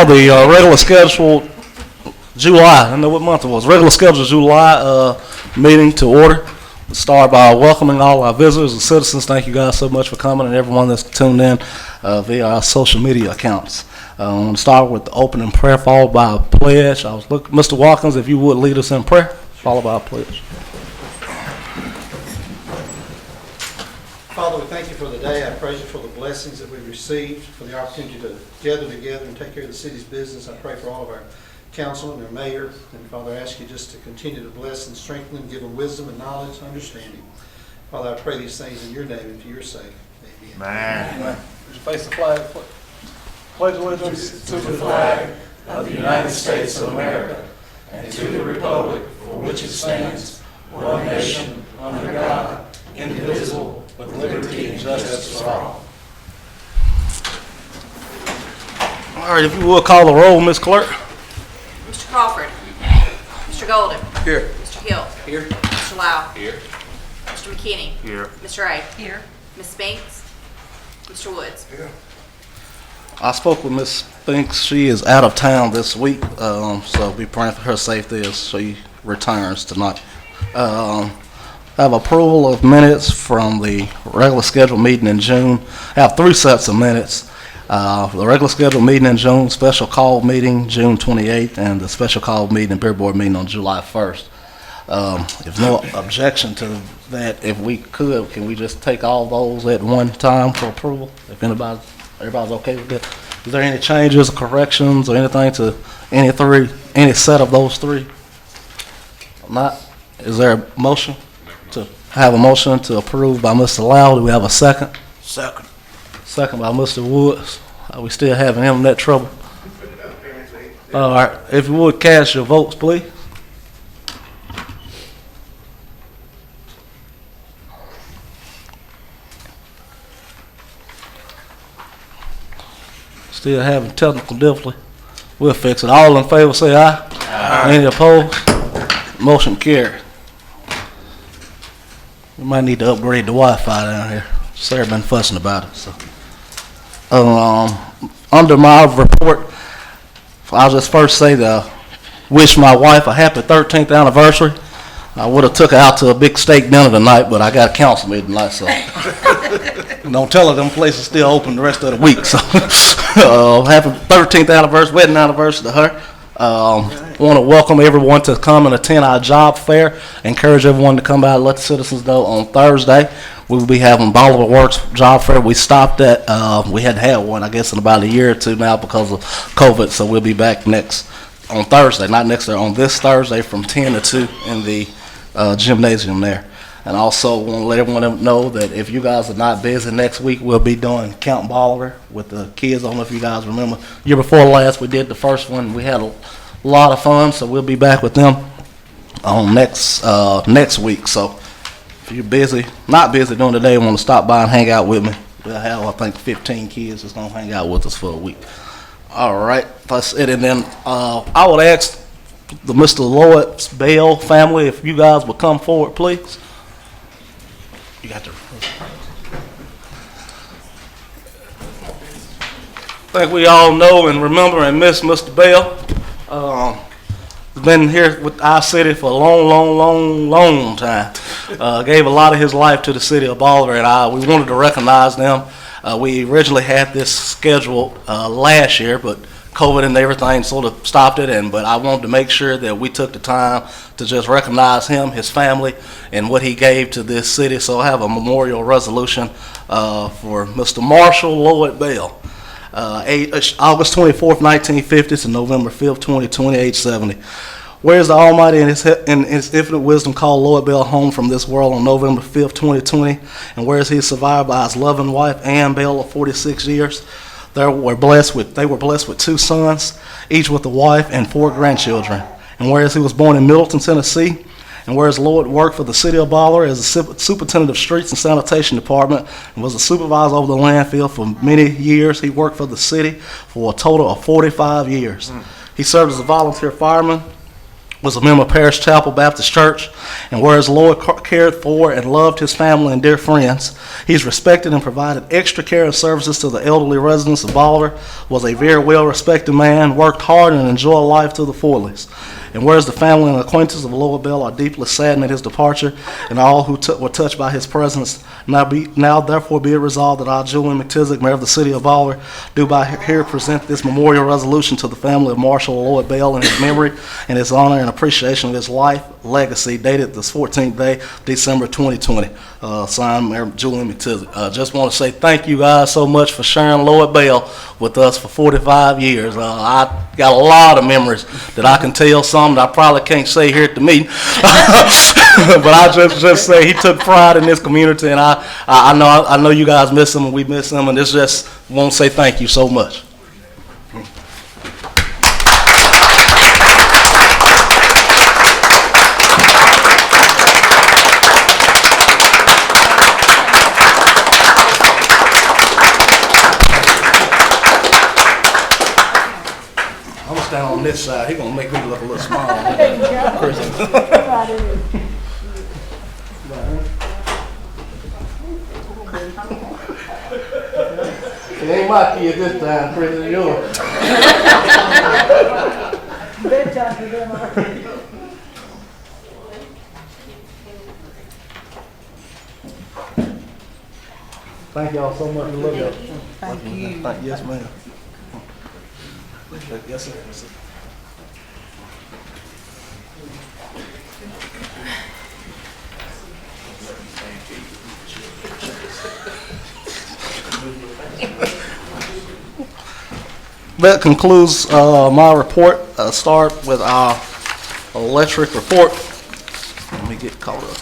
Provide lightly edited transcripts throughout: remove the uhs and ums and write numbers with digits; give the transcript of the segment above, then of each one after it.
call the regular scheduled July, I don't know what month it was, regular scheduled July meeting to order. Let's start by welcoming all our visitors and citizens. Thank you guys so much for coming, and everyone that's tuned in via our social media accounts. I'm going to start with the opening prayer followed by a pledge. Mr. Watkins, if you would lead us in prayer, followed by a pledge. Father, we thank you for the day. I praise you for the blessings that we've received, for the opportunity to gather together and take care of the city's business. I pray for all of our council and their mayor. And Father, I ask you just to continue to bless and strengthen them, give them wisdom and knowledge and understanding. Father, I pray these things in your name and for your sake. Amen. Amen. Would you face the flag? Pledge allegiance to the flag of the United States of America and to the republic for which it stands, one nation, under God, indivisible, with liberty and justice for all. All right, if you will call the roll, Ms. Clerk. Mr. Crawford. Mr. Golden. Here. Mr. Hill. Here. Mr. Lau. Here. Mr. McKinney. Here. Mr. A. Here. Ms. Spinks. Mr. Woods. Here. I spoke with Ms. Spinks. She is out of town this week, so be praying for her safety as she returns tonight. Have approval of minutes from the regular scheduled meeting in June. I have 3 sets of minutes. The regular scheduled meeting in June, special call meeting June 28th, and the special call meeting and Beer Board meeting on July 1st. If no objection to that, if we could, can we just take all those at one time for approval? If everybody's okay with that. Is there any changes, corrections, or anything to any set of those 3? Not. Is there a motion? To have a motion to approve by Mr. Lau. Do we have a second? Second. Second by Mr. Woods. Are we still having internet trouble? All right. If you would cast your votes, please. Still having technical difficulty. We'll fix it. All in favor say aye. Aye. Any opposed? Motion carried. We might need to upgrade the Wi-Fi down here. Sarah been fussing about it. So, under my report, I'll just first say that wish my wife a happy 13th anniversary. I would have took her out to a big steak dinner tonight, but I got a council meeting tonight, so don't tell her them places still open the rest of the week. So, happy 13th anniversary, wedding anniversary to her. Want to welcome everyone to come and attend our job fair. Encourage everyone to come by and let the citizens know on Thursday. We will be having Bolivar Works job fair. We stopped at, we hadn't had one, I guess, in about a year or two now because of COVID, so we'll be back next on Thursday, not next Thursday, on this Thursday from 10 to 2 in the gymnasium there. And also want to let everyone know that if you guys are not busy next week, we'll be doing Count Bolivar with the kids. I don't know if you guys remember. Year before last, we did the first one. We had a lot of fun, so we'll be back with them on next week. So if you're busy, not busy during the day, want to stop by and hang out with me, we'll have, I think, 15 kids that's going to hang out with us for a week. All right, that's it. And then I would ask the Mr. Lloyd's Bell family if you guys would come forward, please. You got to. I think we all know and remember and miss Mr. Bell. He's been here with our city for a long time. Gave a lot of his life to the city of Bolivar, and we wanted to recognize them. We originally had this scheduled last year, but COVID and everything sort of stopped it. But I wanted to make sure that we took the time to just recognize him, his family, and what he gave to this city. So I have a memorial resolution for Mr. Marshall Lloyd Bell. August 24th, 1950 to November 5th, 2020, age 70. Whereas the Almighty in his infinite wisdom called Lloyd Bell home from this world on November 5th, 2020, and whereas he is survived by his loving wife, Ann Bell, of 46 years, they were blessed with 2 sons, each with a wife and 4 grandchildren. And whereas he was born in Middleton, Tennessee, and whereas Lloyd worked for the city of Bolivar as a superintendent of streets and sanitation department and was a supervisor over the landfill for many years, he worked for the city for a total of 45 years. He served as a volunteer fireman, was a member of Parish Chapel Baptist Church, and whereas Lloyd cared for and loved his family and dear friends, he's respected and provided extra care and services to the elderly residents of Bolivar, was a very well-respected man, worked hard and enjoyed life to the fullest. And whereas the family and acquaintances of Lloyd Bell are deeply saddened at his departure, and all who were touched by his presence, now therefore be it resolved that I, Julian McTizick, Mayor of the City of Bolivar, do by here present this memorial resolution to the family of Marshall Lloyd Bell in his memory and his honor and appreciation of his life legacy, dated this 14th day, December 2020. Signed, Mayor Julian McTizick. Just want to say thank you guys so much for sharing Lloyd Bell with us for 45 years. I got a lot of memories that I can tell, some that I probably can't say here at the meeting. But I just say he took pride in this community, and I know you guys miss him and we miss him, and this just want to say thank you so much. I'm gonna stand on this side. He's gonna make me look a little small. It ain't my kid this time, Chris, it's yours. Thank y'all so much. We love y'all. Thank you. Yes, ma'am. Yes, sir. Yes, sir. That concludes my report. Start with our electric report. Let me get caught up.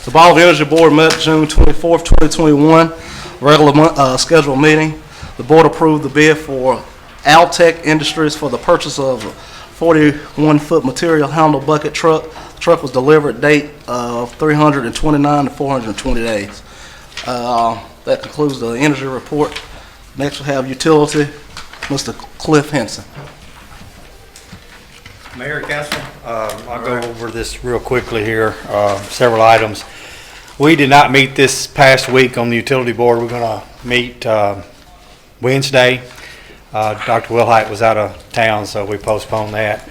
The Bolivar Energy Board met June 24th, 2021, regular scheduled meeting. The board approved the bid for Altech Industries for the purchase of a 41-foot material handle bucket truck. The truck was delivered date of 329 to 420 days. That concludes the energy report. Next we have utility, Mr. Cliff Henson. Mayor, Council, I'll go over this real quickly here, several items. We did not meet this past week on the utility board. We're going to meet Wednesday. Dr. Wilhite was out of town, so we postponed that.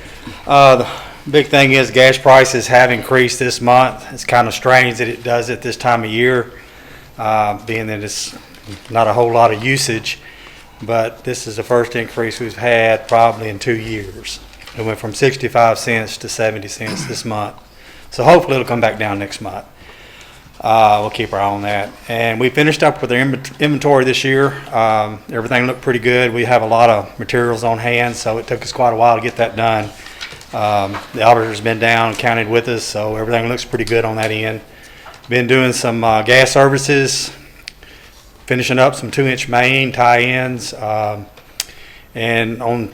The big thing is gas prices have increased this month. It's kind of strange that it does at this time of year, being that it's not a whole lot of usage, but this is the first increase we've had probably in 2 years. It went from 65 cents to 70 cents this month. So hopefully it'll come back down next month. We'll keep our eye on that. And we finished up with our inventory this year. Everything looked pretty good. We have a lot of materials on hand, so it took us quite a while to get that done. The auditor's been down and counted with us, so everything looks pretty good on that end. Been doing some gas services, finishing up some 2-inch main tie-ins. And on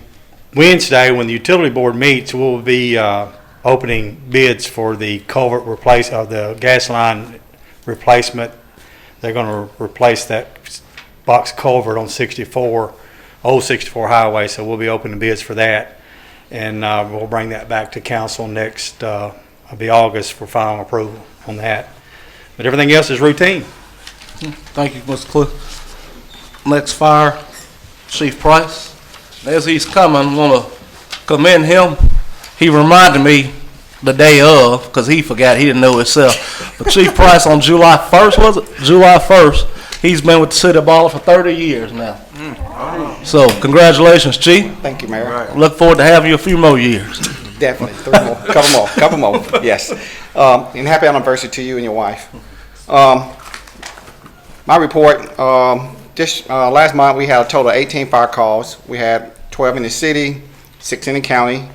Wednesday, when the utility board meets, we'll be opening bids for the culvert the gas line replacement. They're going to replace that box culvert on old 64 highway, so we'll be opening bids for that. And we'll bring that back to council next, it'll be August for final approval on that. But everything else is routine. Thank you, Mr. Cliff. Next, Fire Chief Price. As he's coming, I want to commend him. He reminded me the day of, because he forgot, he didn't know himself. But Chief Price on July 1st, was it? July 1st, he's been with the City of Bolivar for 30 years now. So, congratulations, Chief. Thank you, Mayor. Look forward to having you a few more years. Definitely, 3 more, couple more, yes. And happy anniversary to you and your wife. My report, this last month we had a total of 18 fire calls. We had 12 in the city, 6 in the county.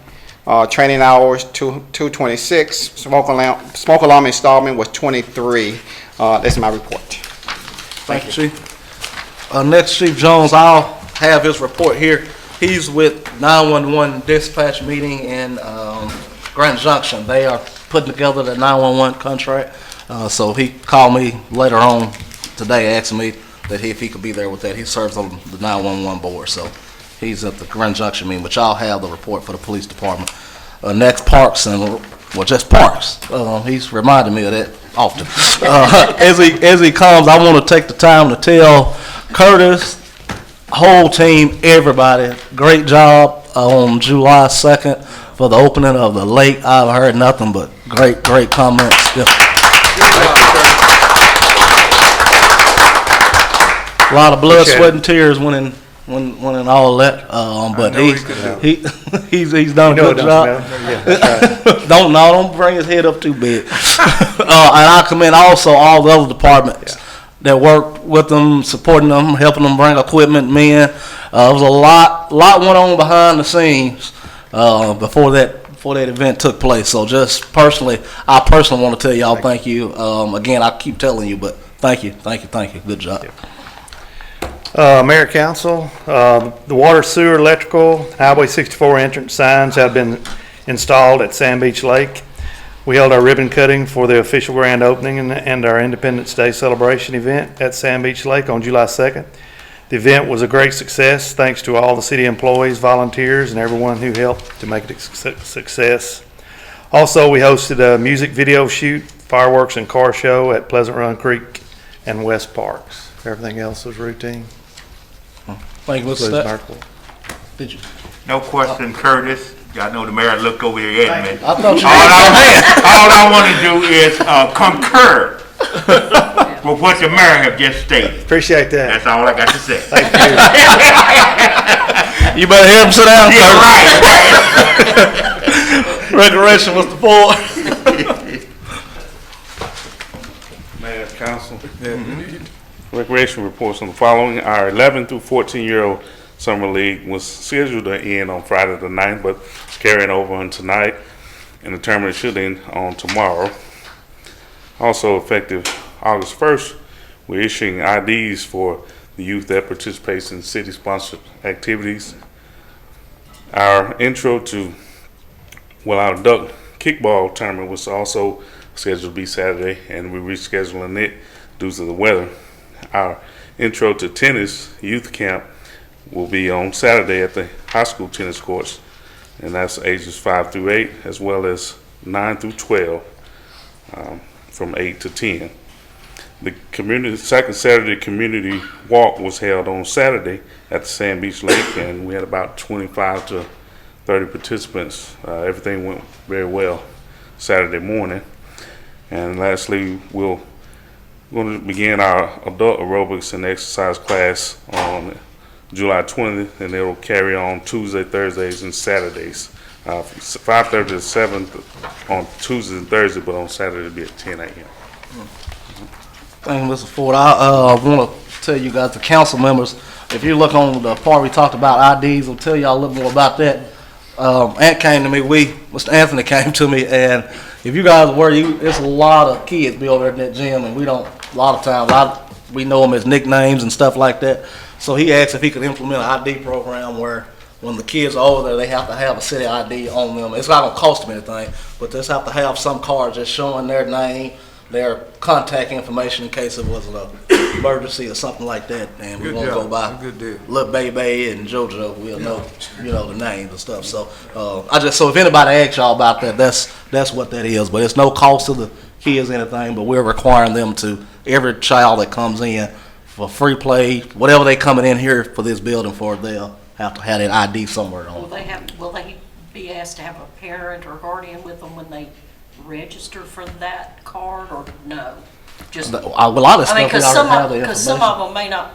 Training hours, 226. Smoke alarm installment was 23. That's my report. Thank you, Chief. Next, Chief Jones, I'll have his report here. He's with 911 dispatch meeting in Grand Junction. They are putting together the 911 contract. So he called me later on today asking me that if he could be there with that. He serves on the 911 board. So He's at the Grand Junction meeting, but y'all have the report for the police department. Next, Parks and, well, just Parks. He's reminded me of that often. As he comes, I want to take the time to tell Curtis, whole team, everybody, great job on July 2nd for the opening of the lake. I've heard nothing but great comments. Yeah. A lot of blood, sweat, and tears went in all that. But he's done a good job. Don't bring his head up too big. And I commend also all the other departments that worked with them, supporting them, helping them bring equipment, men. There was a lot went on behind the scenes before that event took place. So just I personally want to tell y'all thank you. Again, I keep telling you, but thank you. Good job. Mayor, Council, the water, sewer, electrical, Highway 64 entrance signs have been installed at Sand Beach Lake. We held our ribbon cutting for the official grand opening and our Independence Day celebration event at Sand Beach Lake on July 2nd. The event was a great success thanks to all the city employees, volunteers, and everyone who helped to make it a success. Also, we hosted a music video shoot, fireworks, and car show at Pleasant Run Creek and West Parks. Everything else was routine. Thank you, Mr. Stack. Did you? No question, Curtis. I know the mayor looked over here at me. I thought you All I want to do is concur with what the mayor have just stated. Appreciate that. That's all I got to say. Thank you. You better hear him sit down. Yeah, right. Recreation was the board. Mayor, Council. Recreation reports on the following. Our 11 through 14-year-old summer league was scheduled to end on Friday the 9th, but it's carrying over on tonight, and the tournament should end on tomorrow. Also effective August 1st, we're issuing IDs for the youth that participates in city-sponsored activities. Our our duck kickball tournament was also scheduled to be Saturday, and we're rescheduling it due to the weather. Our intro to tennis youth camp will be on Saturday at the high school tennis courts, and that's ages 5 through 8, as well as 9 through 12, from 8 to 10. The second Saturday community walk was held on Saturday at the Sand Beach Lake, and we had about 25 to 30 participants. Everything went very well Saturday morning. And lastly, we're going to begin our adult aerobics and exercise class on July 20th, and it'll carry on Tuesday, Thursdays, and Saturdays. 5:30 to 7 on Tuesdays and Thursdays, but on Saturday it'll be at 10 a.m. Thank you, Mr. Ford. I want to tell you guys, the council members, if you look on the part we talked about IDs, I'll tell y'all a little more about that. Aunt came to me, Mr. Anthony came to me, and if you guys were, it's a lot of kids be over there in that gym, and a lot of times, we know them as nicknames and stuff like that. So he asked if he could implement an ID program where when the kids are over there, they have to have a city ID on them. It's not going to cost them anything, but they just have to have some cards just showing their name, their contact information in case it was an emergency or something like that. And we won't go by Lil Baby and JoJo. We'll know, the names and stuff. So so if anybody asks y'all about that, that's what that is. But it's no cost to the kids or anything, but we're requiring them to, every child that comes in for free play, whatever they coming in here for this building for, they'll have to have that ID somewhere on. Will they be asked to have a parent or guardian with them when they register for that card, or no? Just A lot of stuff because we already have the because some information. of them may not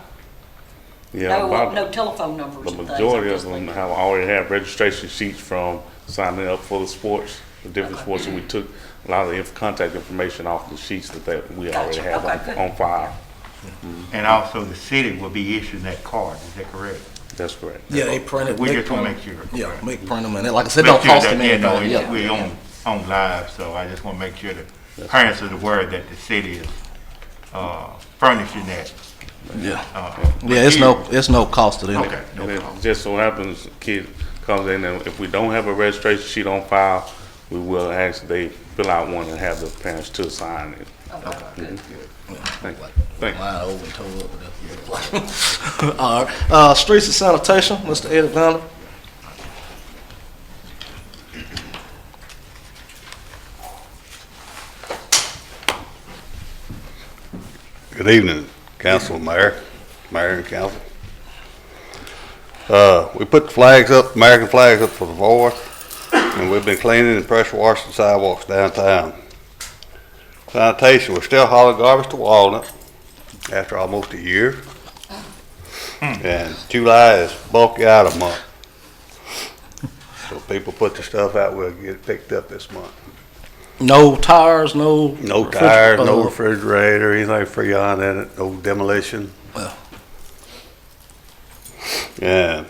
know telephone numbers. The and things. majority of them already have registration sheets from signing up for the sports, the different sports, and we took a lot of the contact information off the sheets that we already have on file. And also the city will be issuing that card, is that correct? That's correct. Yeah, they print it. We just want to make sure. Yeah, make print them, and like I said, Make don't sure cost that, them anything. Yeah. we're on live, so I just want to make sure that parents are aware that the city is furnishing that. Yeah, it's no cost to them. Okay, no And it problem. just so happens, kid comes in, and if we don't have a registration sheet on file, we will ask they fill out one and have the parents to sign it. Okay, good. Thank you. Thank you. Mine over and tore up. All right, streets and sanitation, Mr. Eddie Vanna. Good evening, council, mayor and council. We put the flags up, American flags up for the 4th, and we've been cleaning and pressure washing sidewalks downtown. Sanitation, we're still hauling garbage to Walnut after almost a year. And July is bulky item month. So people put the stuff out, we'll get it picked up this month. No tires, no. No tires, no refrigerator, anything freon in it, no demolition. Well. Yeah.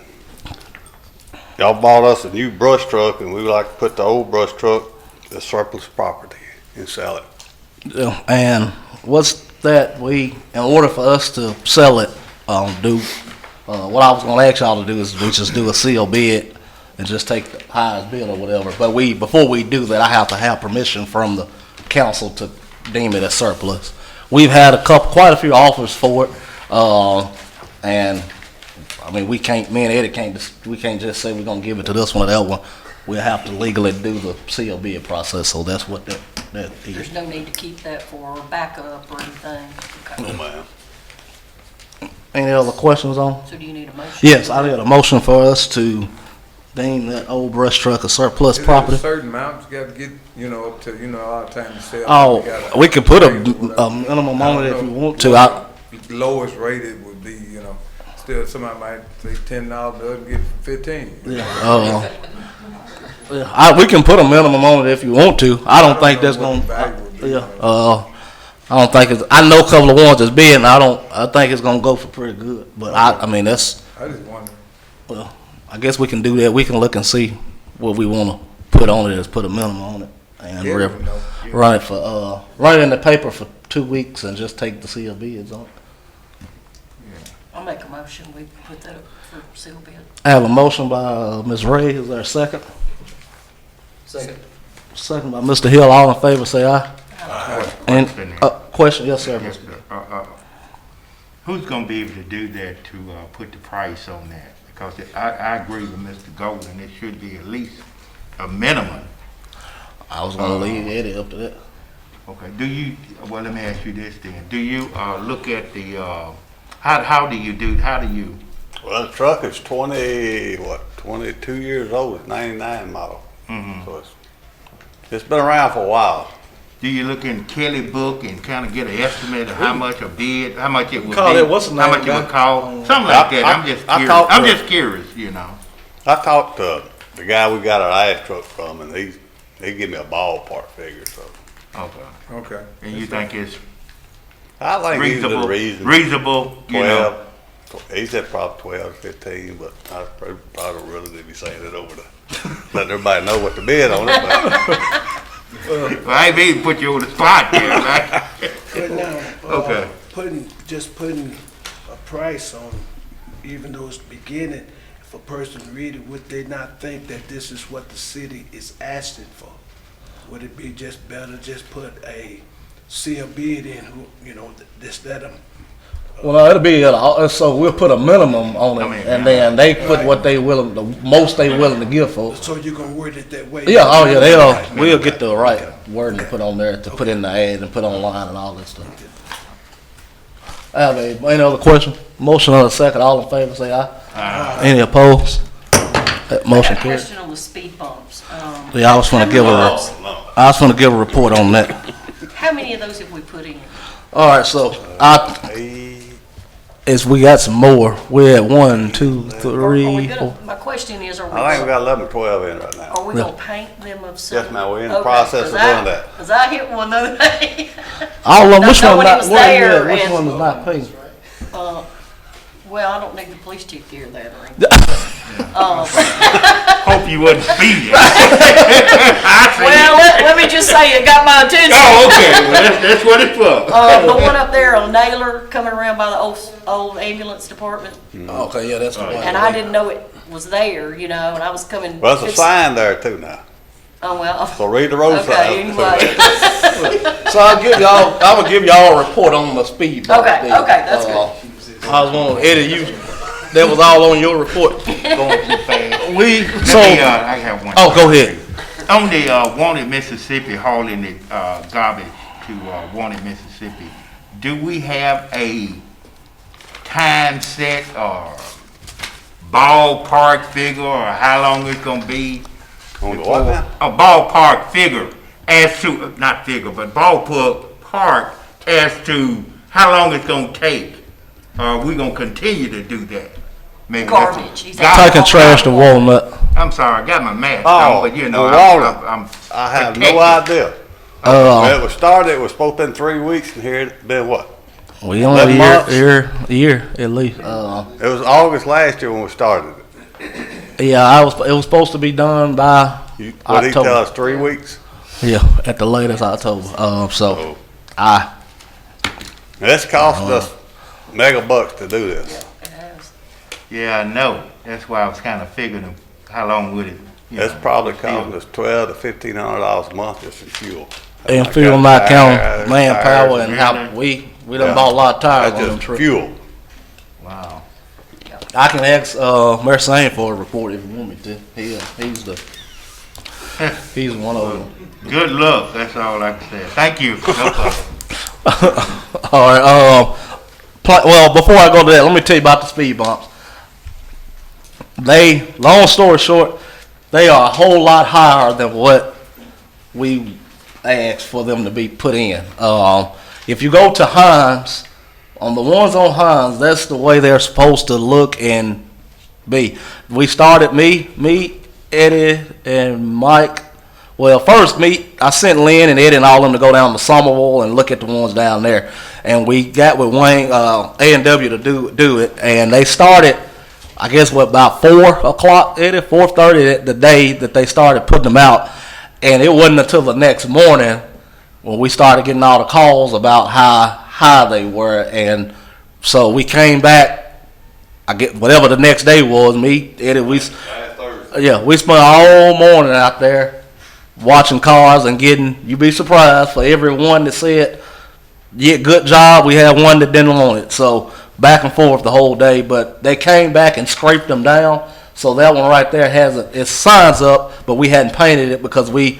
Y'all bought us a new brush truck, and we would like to put the old brush truck as surplus property and sell it. Yeah, and what's that in order for us to sell it, what I was gonna ask y'all to do is we just do a seal bid and just take the highest bid or whatever. But before we do that, I have to have permission from the council to deem it as surplus. We've had quite a few offers for it, and I mean, me and Eddie we can't just say we're gonna give it to this one or that one. We'll have to legally do the seal bid process, so that's what that is. There's no need to keep that for backup or anything. Okay. Oh, man. Any other questions on? So do you need a motion? Yes, I need a motion for us to deem that old brush truck a surplus property. Certain amounts you got to get, up to, a lot of times to sell. Oh, we could put a minimum on it if you want to. Lowest rated would be, still somebody might say $10, doesn't get 15. We can put a minimum on it if you want to. I don't think that's gonna. I don't think it's. I know a couple of ones that's bidding. I think it's gonna go for pretty good. But I mean that's. I just wonder. Well, I guess we can do that. We can look and see what we want to put on it. Is put a minimum on it and run it for run it in the paper for 2 weeks and just take the seal bids on it. I'll make a motion. We put that up for seal bid. I have a motion by Ms. Ray. Is there a second? Second by Mr. Hill. All in favor, say aye. And question, yes, sir. Yes, sir. Who's going to be able to do that to put the price on that? Because I agree with Mr. Golden. It should be at least a minimum. I was going to leave Eddie up to that. Okay. Well, let me ask you this then. Do you look at the, how do you? Well, the truck is 22 years old. It's 99 model. Mm-hmm. So it's been around for a while. Do you look in Kelly book and kind of get an estimate of how much a bid, how much it would Call be, it, what's the how name much it of would cost, something like that. I'm just curious, I talked to the guy we got our last truck from, and he gave me a ballpark figure. So Okay. And you think it's I think reasonable? Reasonable. 12. He said probably 12 to 15, but I probably don't really need to be saying it over to let everybody know what the bid on it. Well, I ain't mean to put you on the spot there, right? But now, Okay. putting a price on, even though it's the beginning, if a person read it, would they not think that this is what the city is asking for? Would it be just better just put a seal bid in, just let them? Well, it'll be so we'll put a minimum on it, and then they put what they willing, the most they willing to give for. So you're gonna word it that way? Yeah, oh yeah, we'll get the right wording to put on there to put in the ad and put online and all that stuff. I have any other question? Motion on the second. All in favor, say aye. Aye. Any opposed? That motion I got a carries. question on the speed bumps. Yeah, I was going to give a report on that. How many of those have we put in? All right, so we got some more. We're at 1, 2, 3, 4. My question is, I think we got 11 or 12 in right now. are we gonna paint them of some? Yes, ma'am, we're in the process of doing that. Because I hit one the other day. All of them. Which No, one when he not? was Where you there at? Which and- one is not paid? Well, I don't need the police chief to hear that or anything. Hope you wasn't speeding. Well, let me just say, it got my attention. Oh, okay. Well, that's what it's for. The one up there on Naylor, coming around by the old ambulance department, Okay, yeah, that's the one. and I didn't know it was there, and I was coming. Well, there's a sign there too now. Oh, well. So read the road Okay, sign. anyway. So I'm gonna give y'all a report on the speed bump. Okay, there. okay, that's good. I was wondering, Eddie, that was all on your report. Going too fast. I have one. Oh, go ahead. On the Wanted Mississippi, hauling the garbage to Wanted Mississippi, do we have a time set or ballpark figure or how long it's gonna be? On the what now? A ballpark figure as to, not figure, but ballpark as to how long it's gonna take? Or are we gonna continue to do that? Maybe that's- Garbage. He's Taking trash to Walnut. I'm sorry, I got my mask Oh, on, but you know, the Walnut. I'm I have protected. no idea. When it was started, it was supposed to be 3 weeks, and here it's been what? We only 11 months? a year at least. It was August last year when we started it. Yeah, it was supposed to be done by What he October. tell us, 3 weeks? Yeah, at the latest October. So That's costing us mega bucks to do this. Yeah, I know. That's why I was kind of figuring how long would it. It's probably costing us $1,200 to $1,500 a month just in fuel. and Like fuel that not counting tires, manpower tires, and how we done Yeah. bought a lot of tires That's on them just trips. fuel. Wow. I can ask Mayor Sane for a report if you want me to. He's one of them. Good luck. That's all I can say. Thank you. No problem. All right. Well, before I go to that, let me tell you about the speed bumps. Long story short, they are a whole lot higher than what we asked for them to be put in. If you go to Hines, on the ones on Hines, that's the way they're supposed to look and be. We started, me, Eddie, and Mike. Well, first, I sent Lynn and Eddie and all of them to go down to Somerville and look at the ones down there. And we got with Wayne, A&W to do it. And they started, I guess, about 4 o'clock, Eddie, 4:30 the day that they started putting them out. And it wasn't until the next morning when we started getting all the calls about how high they were. And so we came back, I get whatever the next day was, me, Eddie, we spent all morning out there watching cars and you'd be surprised, for every one that said, yeah, good job, we had one that didn't want it. So back and forth the whole day, but they came back and scraped them down. So that one right there has its signs up, but we hadn't painted it because we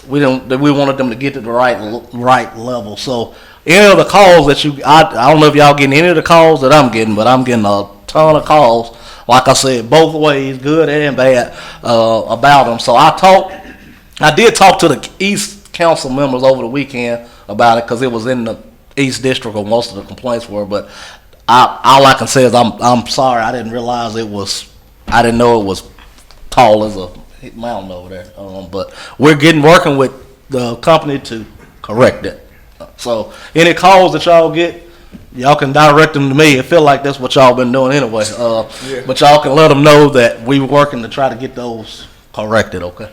wanted them to get to the right level. So any of the calls that I don't know if y'all getting any of the calls that I'm getting, but I'm getting a ton of calls, like I said, both ways, good and bad, about them. So I did talk to the East Council members over the weekend about it because it was in the East District where most of the complaints were. But all I can say is I'm sorry, I didn't realize I didn't know it was tall as a mountain over there. But we're working with the company to correct it. So any calls that y'all get, y'all can direct them to me. It feel like that's what y'all been doing anyway. But y'all can let them know that we were working to try to get those corrected. Okay.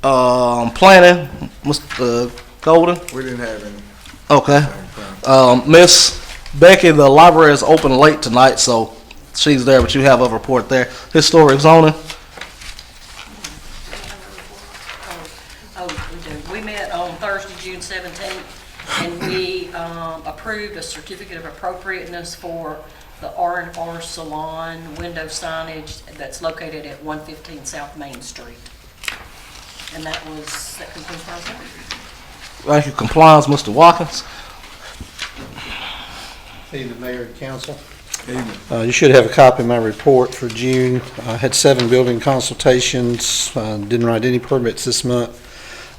Planning, Mr. Golden. We didn't have any. Okay. Miss Becky, the library is open late tonight, so she's there, but you have a report there. Historic zoning. We met on Thursday, June 17th, and we approved a certificate of appropriateness for the R&R Salon window signage that's located at 115 South Main Street. And that concludes my report. Thank you. Compliance, Mr. Watkins. Evening, Mayor and Council. You should have a copy of my report for June. I had 7 building consultations, didn't write any permits this month.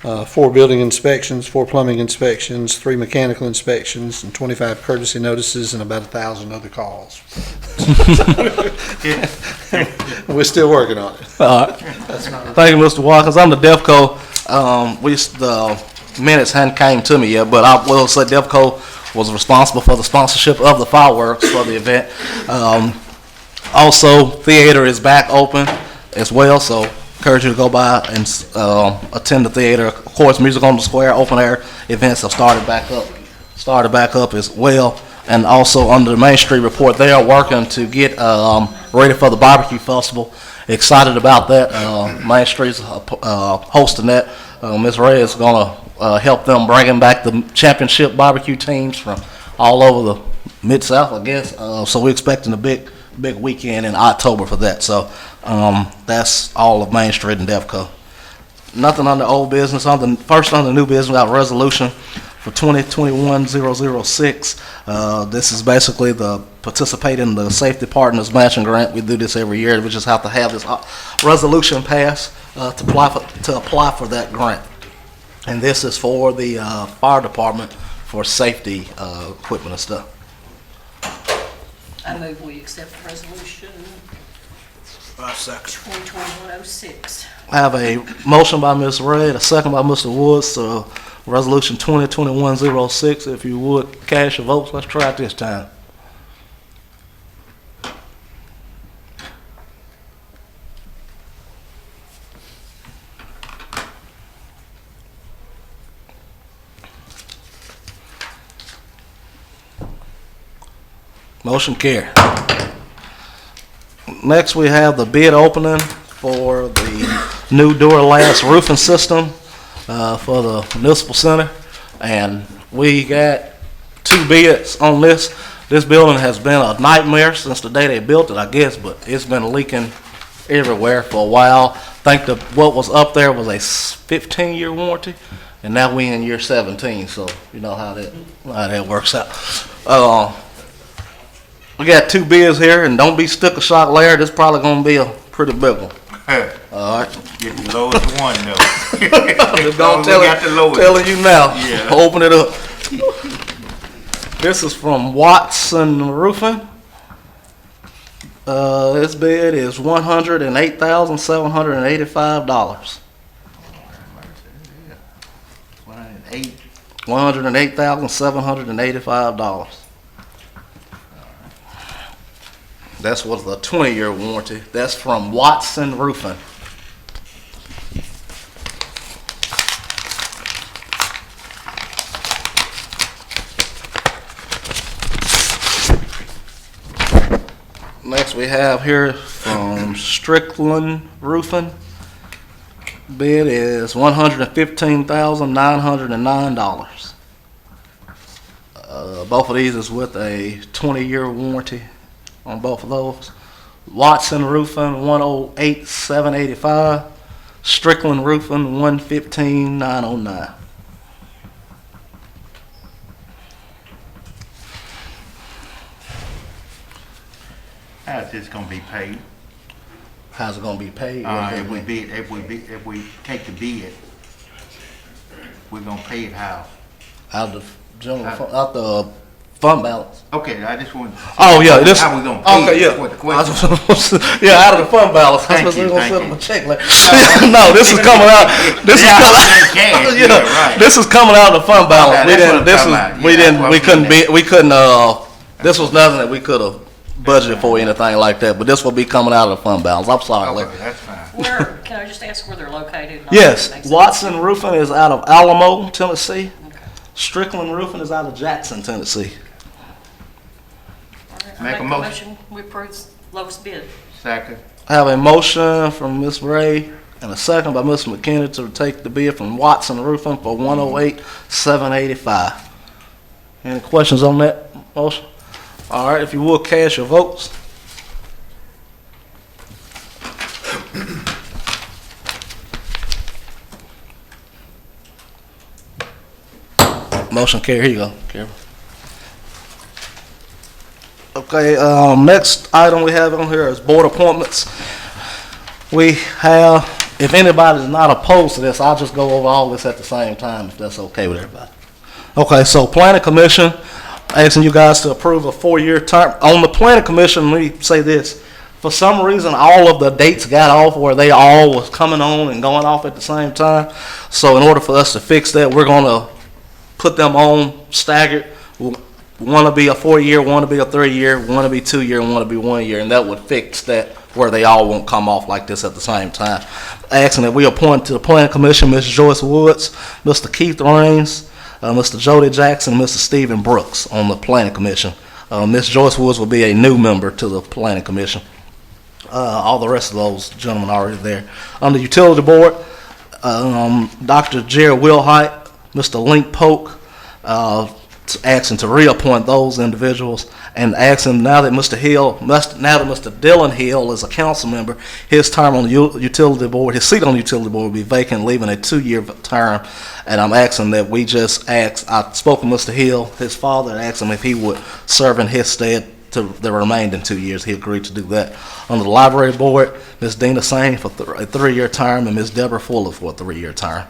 4 building inspections, 4 plumbing inspections, 3 mechanical inspections, and 25 courtesy notices, and about 1,000 other calls. We're still working on it. All right. Thank you, Mr. Watkins. I'm the DEFCO. The minutes hadn't came to me yet, but I will say DEFCO was responsible for the sponsorship of the fireworks for the event. Also, theater is back open as well, so encourage you to go by and attend the theater. Of course, Music on the Square open air events have started back up as well. And also under the Main Street report, they are working to get ready for the barbecue festival. excited about that. Main Street's hosting that. Ms. Ray is going to help them bringing back the championship barbecue teams from all over the Mid-South, I guess. So we're expecting a big weekend in October for that. So that's all of Main Street and Defco. Nothing on the old business. First on the new business, we got a resolution for 2021-006. This is basically the participate in the Safety Partners Matching Grant. We do this every year. We just have to have this resolution passed to apply for that grant. And this is for the fire department for safety equipment and stuff. I move we accept the resolution 2021-06. I have a motion by Ms. Ray, a second by Mr. Woods, so resolution 2021-06. If you would, cast your votes. Let's try it this time. Motion carried. Next, we have the bid opening for the new door latch roofing system for the municipal center, and we got 2 bids on this. This building has been a nightmare since the day they built it, I guess, but it's been leaking everywhere for a while. I think what was up there was a 15-year warranty, and now we in year 17, so you know how that works out. We got 2 bids here, and don't be sticker shock, Larry. This is probably going to be a pretty big one. All right. Get the lowest one, though. I'm just going to telling you now. Yeah. Open it up. This is from Watson Roofing. This bid is $108,785. $108,785. That's was the 20-year warranty. That's from Watson Roofing. Next we have here from Strickland Roofing. Bid is $115,909. Both of these is with a 20-year warranty on both of those. Watson Roofing, $108,785. Strickland Roofing, $115,909. How's this gonna be paid? How's it gonna be paid? If we take the bid, we're gonna pay it how? Out of the general fund, out the fund balance. Okay, I just want. Oh yeah, this. How we gonna pay Okay, it? yeah. That's what the question. Yeah, out of the fund balance. Thank That's what you, we're gonna thank send them a you. check. Like, no, this is coming out. This is coming. Cash, Yeah, right. this is coming out of the fund balance. Okay, We that's didn't. what I'm This talking is. about. We Yeah, didn't. that's We what couldn't I'm be. We couldn't. This was nothing that we could have budgeted for, anything like that. But this will be coming out of the fund balance. I'm sorry, Larry. Okay, that's fine. Where, can I just ask where they're located? Yes, Watson Roofing is out of Alamo, Tennessee. Okay. Strickland Roofing is out of Jackson, Tennessee. All right, I Make a motion. We approve lowest bid. Second. I have a motion from Ms. Ray and a second by Mr. McKinney to take the bid from Watson Roofing for $108,785. Any questions on that motion? All right, if you will, cast your votes. Motion carry. Here you go, Carol. Okay, next item we have on here is board appointments. We have, if anybody's not opposed to this, I'll just go over all this at the same time, if that's okay with everybody. Okay, so planning commission, asking you guys to approve a 4-year term. On the planning commission, let me say this. For some reason, all of the dates got off where they all was coming on and going off at the same time. So in order for us to fix that, we're gonna put them on staggered. One to be a 4-year, one to be a 3-year, one to be 2-year, and one to be 1 year, and that would fix that where they all won't come off like this at the same time. Asking that we appoint to the planning commission Ms. Joyce Woods, Mr. Keith Raines, Mr. Jody Jackson, Mr. Stephen Brooks on the planning commission. Ms. Joyce Woods will be a new member to the planning commission. all the rest of those gentlemen are already there. On the utility board, Dr. Jerry Wilhite, Mr. Link Polk, asking to reappoint those individuals, and asking now that Mr. Dillon Hill is a council member, his term on the utility board, his seat on the utility board will be vacant, leaving a 2-year term. And I'm asking that we just ask, I spoke with Mr. Hill, his father, and asked him if he would serve in his stead to the remaining 2 years. He agreed to do that. On the library board, Ms. Dina Sane for a 3-year term, and Ms. Deborah Fuller for a 3-year term.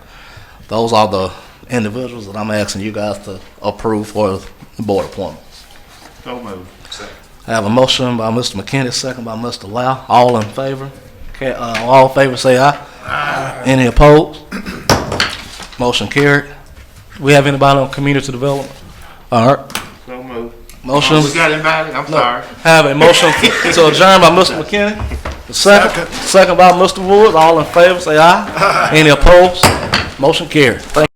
Those are the individuals that I'm asking you guys to approve for the board appointments. So moved. I have a motion by Mr. McKinney, second by Mr. Lau. All in favor? Okay, all in favor say aye. Aye. Any opposed? Motion carried. We have anybody on community development? All right. So moved. Motion. We got anybody? I'm sorry. Have a motion to adjourn by Mr. McKinney. Second by Mr. Wood. All in favor say aye. Any opposed? Motion carried. Thank